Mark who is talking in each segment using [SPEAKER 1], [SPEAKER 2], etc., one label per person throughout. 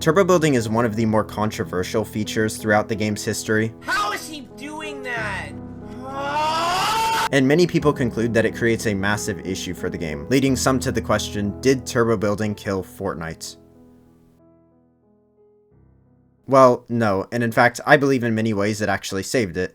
[SPEAKER 1] Turbo building is one of the more controversial features throughout the game's history.
[SPEAKER 2] How is he doing that?
[SPEAKER 1] And many people conclude that it creates a massive issue for the game, leading some to the question, did turbo building kill Fortnite? Well, no, and in fact, I believe in many ways it actually saved it.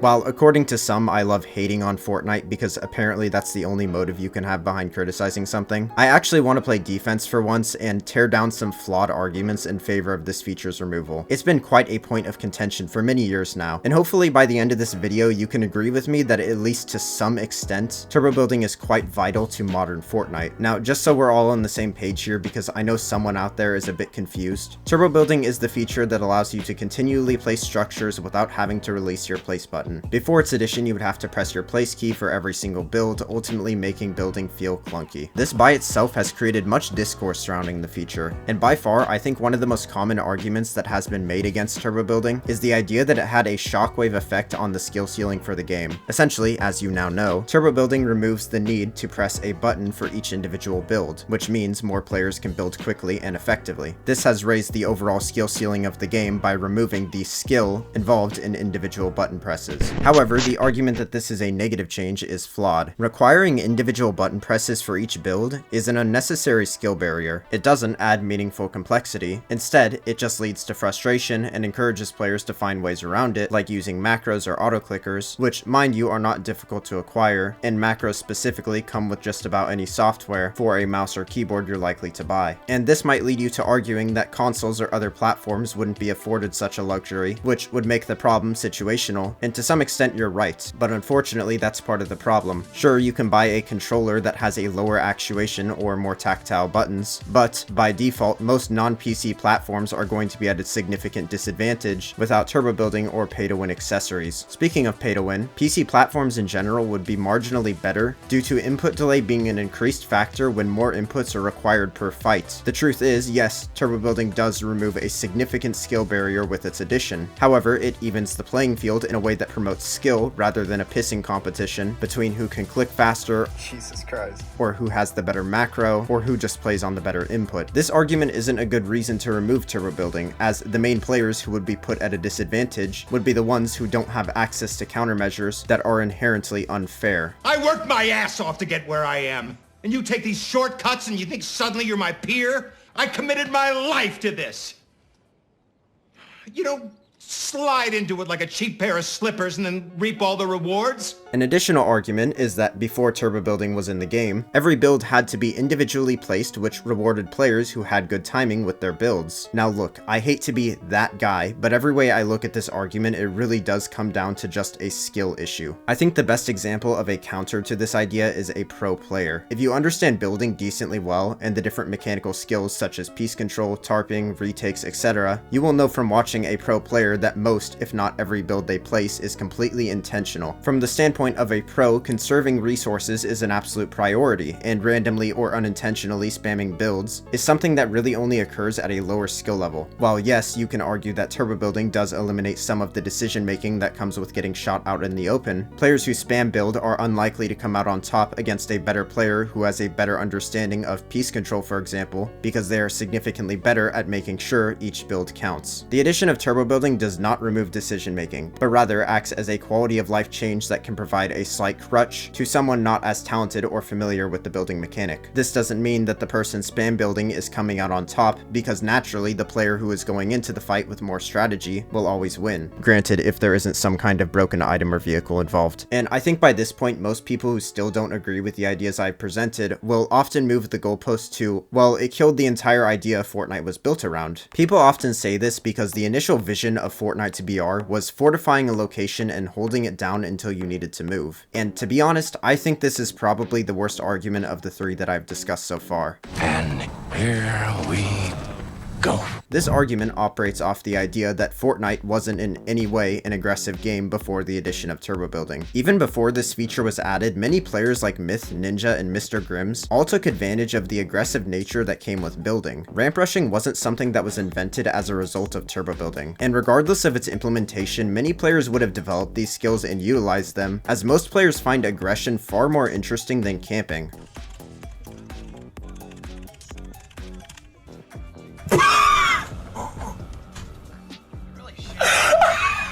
[SPEAKER 1] While according to some, I love hating on Fortnite because apparently that's the only motive you can have behind criticizing something, I actually want to play defense for once and tear down some flawed arguments in favor of this feature's removal. It's been quite a point of contention for many years now, and hopefully by the end of this video you can agree with me that at least to some extent, turbo building is quite vital to modern Fortnite. Now, just so we're all on the same page here, because I know someone out there is a bit confused, turbo building is the feature that allows you to continually place structures without having to release your place button. Before its addition, you would have to press your place key for every single build, ultimately making building feel clunky. This by itself has created much discourse surrounding the feature, and by far, I think one of the most common arguments that has been made against turbo building is the idea that it had a shockwave effect on the skill ceiling for the game. Essentially, as you now know, turbo building removes the need to press a button for each individual build, which means more players can build quickly and effectively. This has raised the overall skill ceiling of the game by removing the skill involved in individual button presses. However, the argument that this is a negative change is flawed. Requiring individual button presses for each build is an unnecessary skill barrier. It doesn't add meaningful complexity. Instead, it just leads to frustration and encourages players to find ways around it, like using macros or auto-clickers, which, mind you, are not difficult to acquire, and macros specifically come with just about any software for a mouse or keyboard you're likely to buy. And this might lead you to arguing that consoles or other platforms wouldn't be afforded such a luxury, which would make the problem situational, and to some extent you're right, but unfortunately that's part of the problem. Sure, you can buy a controller that has a lower actuation or more tactile buttons, but by default most non-PC platforms are going to be at a significant disadvantage without turbo building or pay-to-win accessories. Speaking of pay-to-win, PC platforms in general would be marginally better due to input delay being an increased factor when more inputs are required per fight. The truth is, yes, turbo building does remove a significant skill barrier with its addition. However, it evens the playing field in a way that promotes skill rather than a pissing competition between who can click faster,
[SPEAKER 3] Jesus Christ,
[SPEAKER 1] or who has the better macro, or who just plays on the better input. This argument isn't a good reason to remove turbo building, as the main players who would be put at a disadvantage would be the ones who don't have access to countermeasures that are inherently unfair.
[SPEAKER 4] I worked my ass off to get where I am, and you take these shortcuts and you think suddenly you're my peer? I committed my life to this. You don't slide into it like a cheap pair of slippers and then reap all the rewards.
[SPEAKER 1] An additional argument is that before turbo building was in the game, every build had to be individually placed, which rewarded players who had good timing with their builds. Now look, I hate to be that guy, but every way I look at this argument, it really does come down to just a skill issue. I think the best example of a counter to this idea is a pro player. If you understand building decently well and the different mechanical skills such as piece control, tarping, retakes, etc., you will know from watching a pro player that most, if not every build they place is completely intentional. From the standpoint of a pro, conserving resources is an absolute priority, and randomly or unintentionally spamming builds is something that really only occurs at a lower skill level. While yes, you can argue that turbo building does eliminate some of the decision making that comes with getting shot out in the open, players who spam build are unlikely to come out on top against a better player who has a better understanding of piece control, for example, because they are significantly better at making sure each build counts. The addition of turbo building does not remove decision making, but rather acts as a quality of life change that can provide a slight crutch to someone not as talented or familiar with the building mechanic. This doesn't mean that the person spam building is coming out on top, because naturally the player who is going into the fight with more strategy will always win. Granted, if there isn't some kind of broken item or vehicle involved. And I think by this point most people who still don't agree with the ideas I've presented will often move the goalpost to, well, it killed the entire idea Fortnite was built around. People often say this because the initial vision of Fortnite to BR was fortifying a location and holding it down until you needed to move. And to be honest, I think this is probably the worst argument of the three that I've discussed so far.
[SPEAKER 5] And here we go.
[SPEAKER 1] This argument operates off the idea that Fortnite wasn't in any way an aggressive game before the addition of turbo building. Even before this feature was added, many players like Myth, Ninja, and Mr. Grims all took advantage of the aggressive nature that came with building. Ramp rushing wasn't something that was invented as a result of turbo building, and regardless of its implementation, many players would have developed these skills and utilized them, as most players find aggression far more interesting than camping.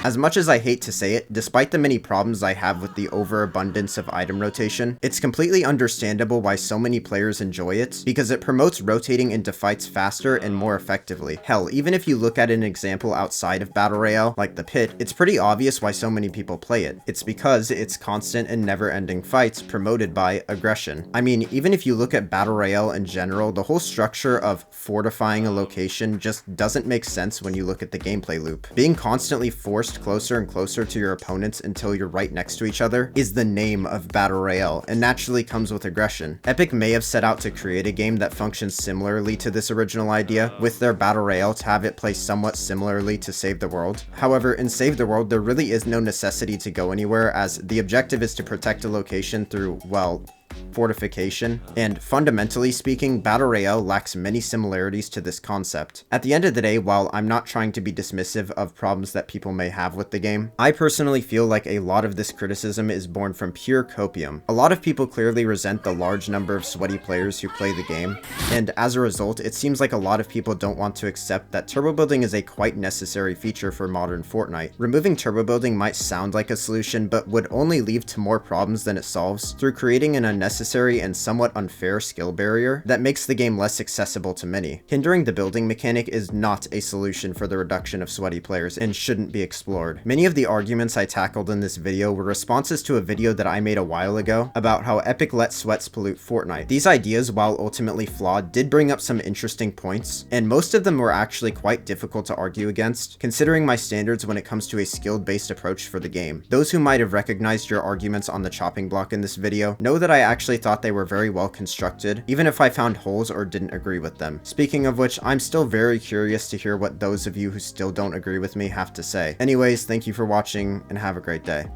[SPEAKER 1] As much as I hate to say it, despite the many problems I have with the overabundance of item rotation, it's completely understandable why so many players enjoy it, because it promotes rotating into fights faster and more effectively. Hell, even if you look at an example outside of Battle Royale, like the Pit, it's pretty obvious why so many people play it. It's because it's constant and never-ending fights promoted by aggression. I mean, even if you look at Battle Royale in general, the whole structure of fortifying a location just doesn't make sense when you look at the gameplay loop. Being constantly forced closer and closer to your opponents until you're right next to each other is the name of Battle Royale, and naturally comes with aggression. Epic may have set out to create a game that functions similarly to this original idea, with their Battle Royale to have it play somewhat similarly to Save the World. However, in Save the World, there really is no necessity to go anywhere, as the objective is to protect a location through, well, fortification, and fundamentally speaking, Battle Royale lacks many similarities to this concept. At the end of the day, while I'm not trying to be dismissive of problems that people may have with the game, I personally feel like a lot of this criticism is born from pure copium. A lot of people clearly resent the large number of sweaty players who play the game, and as a result, it seems like a lot of people don't want to accept that turbo building is a quite necessary feature for modern Fortnite. Removing turbo building might sound like a solution, but would only lead to more problems than it solves through creating an unnecessary and somewhat unfair skill barrier that makes the game less accessible to many. Hindering the building mechanic is not a solution for the reduction of sweaty players and shouldn't be explored. Many of the arguments I tackled in this video were responses to a video that I made a while ago about how Epic let sweats pollute Fortnite. These ideas, while ultimately flawed, did bring up some interesting points, and most of them were actually quite difficult to argue against, considering my standards when it comes to a skill-based approach for the game. Those who might have recognized your arguments on the chopping block in this video know that I actually thought they were very well constructed, even if I found holes or didn't agree with them. Speaking of which, I'm still very curious to hear what those of you who still don't agree with me have to say. Anyways, thank you for watching, and have a great day.